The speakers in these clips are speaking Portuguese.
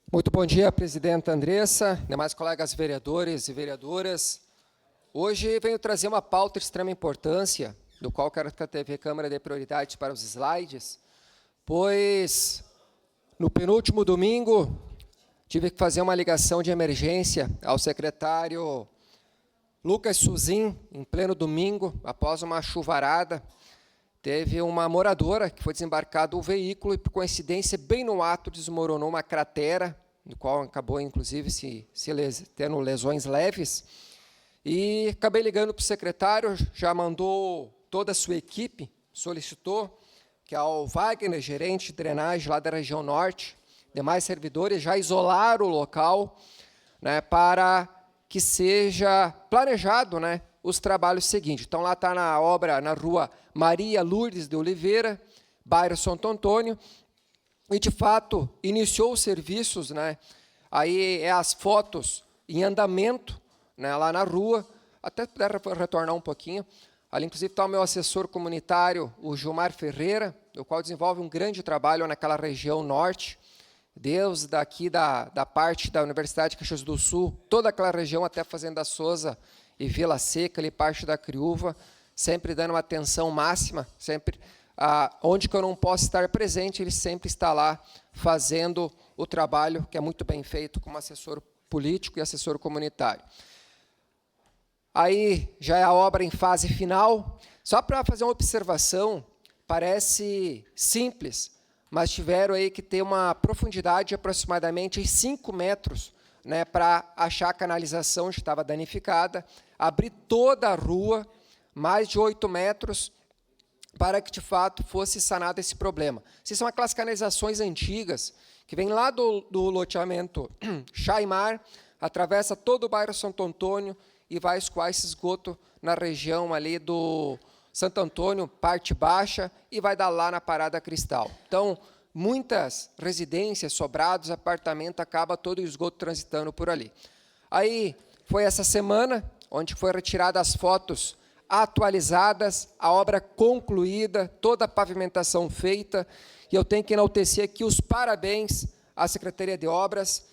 Muito bom dia, presidenta Andressa, demais colegas vereadores e vereadoras. Hoje venho trazer uma pauta de extrema importância, do qual quero que a TV Câmara dê prioridade para os slides, pois no penúltimo domingo tive que fazer uma ligação de emergência ao secretário Lucas Suzin, em pleno domingo, após uma chuvarada. Teve uma moradora que foi desembarcado o veículo e, por coincidência, bem no ato, desmoronou uma cratera, no qual acabou, inclusive, tendo lesões leves. E acabei ligando para o secretário, já mandou toda a sua equipe, solicitou que ao Wagner, gerente de drenagem lá da região norte, demais servidores, já isolaram o local, né, para que seja planejado, né, os trabalhos seguintes. Então, lá está na obra, na rua Maria Lourdes de Oliveira, bairro Santo Antônio, e, de fato, iniciou os serviços, né, aí as fotos em andamento, né, lá na rua, até puder retornar um pouquinho. Ali, inclusive, está o meu assessor comunitário, o Gilmar Ferreira, o qual desenvolve um grande trabalho naquela região norte, desde daqui da parte da Universidade de Caxias do Sul, toda aquela região até Fazenda Souza e Vila Seca, ali parte da Criúva, sempre dando uma atenção máxima, sempre onde que eu não posso estar presente, ele sempre está lá fazendo o trabalho que é muito bem feito como assessor político e assessor comunitário. Aí já é a obra em fase final. Só para fazer uma observação, parece simples, mas tiveram aí que ter uma profundidade de aproximadamente 5 metros, né, para achar a canalização que estava danificada, abrir toda a rua, mais de 8 metros, para que, de fato, fosse sanado esse problema. Essas são aquelas canalizações antigas, que vêm lá do loteamento Chaimar, atravessa todo o bairro Santo Antônio e vai escoar esse esgoto na região ali do Santo Antônio, parte baixa, e vai dar lá na Parada Cristal. Então, muitas residências, sobrados, apartamentos, acaba todo o esgoto transitando por ali. Aí, foi essa semana, onde foi retirada as fotos atualizadas, a obra concluída, toda a pavimentação feita, e eu tenho que enaltecer aqui os parabéns à Secretaria de Obras,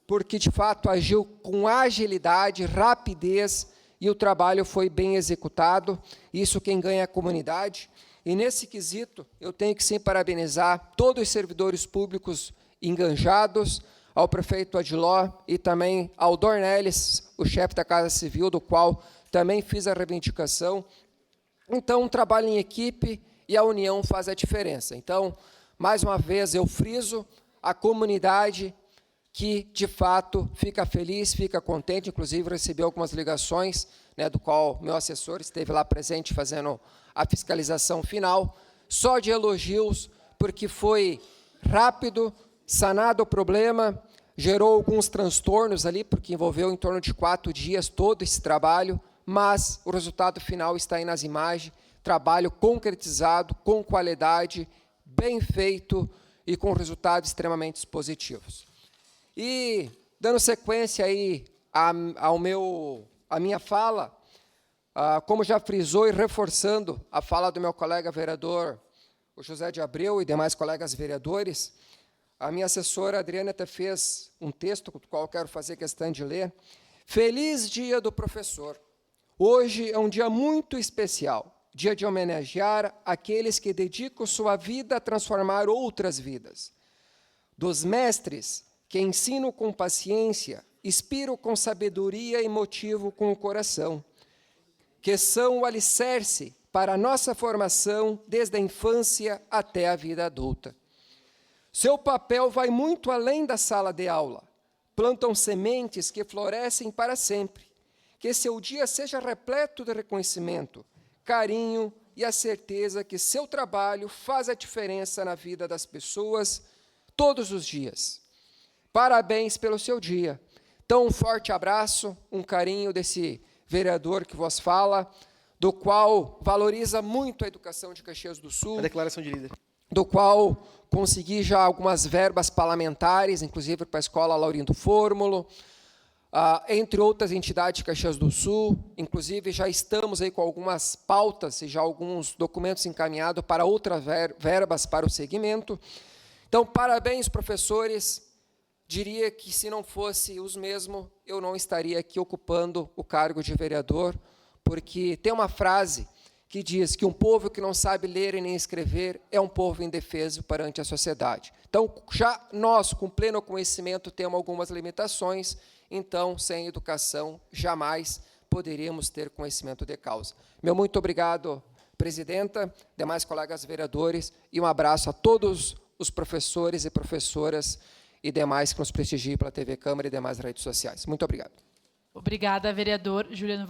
porque, de fato, agiu com agilidade, rapidez, e o trabalho foi bem executado. Isso quem ganha é a comunidade. E, nesse quesito, eu tenho que, sim, parabenizar todos os servidores públicos enganjados, ao prefeito Adiló e também ao Dornelles, o chefe da Casa Civil, do qual também fiz a reivindicação. Então, um trabalho em equipe e a união faz a diferença. Então, mais uma vez, eu friso a comunidade que, de fato, fica feliz, fica contente, inclusive recebi algumas ligações, né, do qual meu assessor esteve lá presente fazendo a fiscalização final, só de elogios, porque foi rápido, sanado o problema, gerou alguns transtornos ali, porque envolveu em torno de 4 dias todo esse trabalho, mas o resultado final está aí nas imagens, trabalho concretizado, com qualidade, bem feito e com resultados extremamente positivos. E, dando sequência aí à minha fala, como já frisou e reforçando a fala do meu colega vereador, o José de Abreu e demais colegas vereadores, a minha assessora Adriana até fez um texto, do qual eu quero fazer questão de ler. Feliz Dia do Professor. Hoje é um dia muito especial, dia de homenagear aqueles que dedicam sua vida a transformar outras vidas. Dos mestres que ensinam com paciência, inspiram com sabedoria e motivo com o coração, que são o alicerce para a nossa formação desde a infância até a vida adulta. Seu papel vai muito além da sala de aula. Plantam sementes que florescem para sempre. Que seu dia seja repleto de reconhecimento, carinho e a certeza que seu trabalho faz a diferença na vida das pessoas todos os dias. Parabéns pelo seu dia. Então, um forte abraço, um carinho desse vereador que vos fala, do qual valoriza muito a educação de Caxias do Sul. A declaração de líder. Do qual consegui já algumas verbas parlamentares, inclusive para a Escola Laurindo Fórmulo, entre outras entidades de Caxias do Sul. Inclusive, já estamos aí com algumas pautas e já alguns documentos encaminhados para outras verbas para o segmento. Então, parabéns, professores. diria que, se não fosse os mesmos, eu não estaria aqui ocupando o cargo de vereador, porque tem uma frase que diz que um povo que não sabe ler e nem escrever é um povo indefeso perante a sociedade. Então, já nós, com pleno conhecimento, temos algumas limitações, então, sem educação, jamais poderíamos ter conhecimento de causa. Meu muito obrigado, presidenta, demais colegas vereadores, e um abraço a todos os professores e professoras e demais que nos prestigiam pela TV Câmara e demais redes sociais. Muito obrigado. Obrigada, vereador Juliano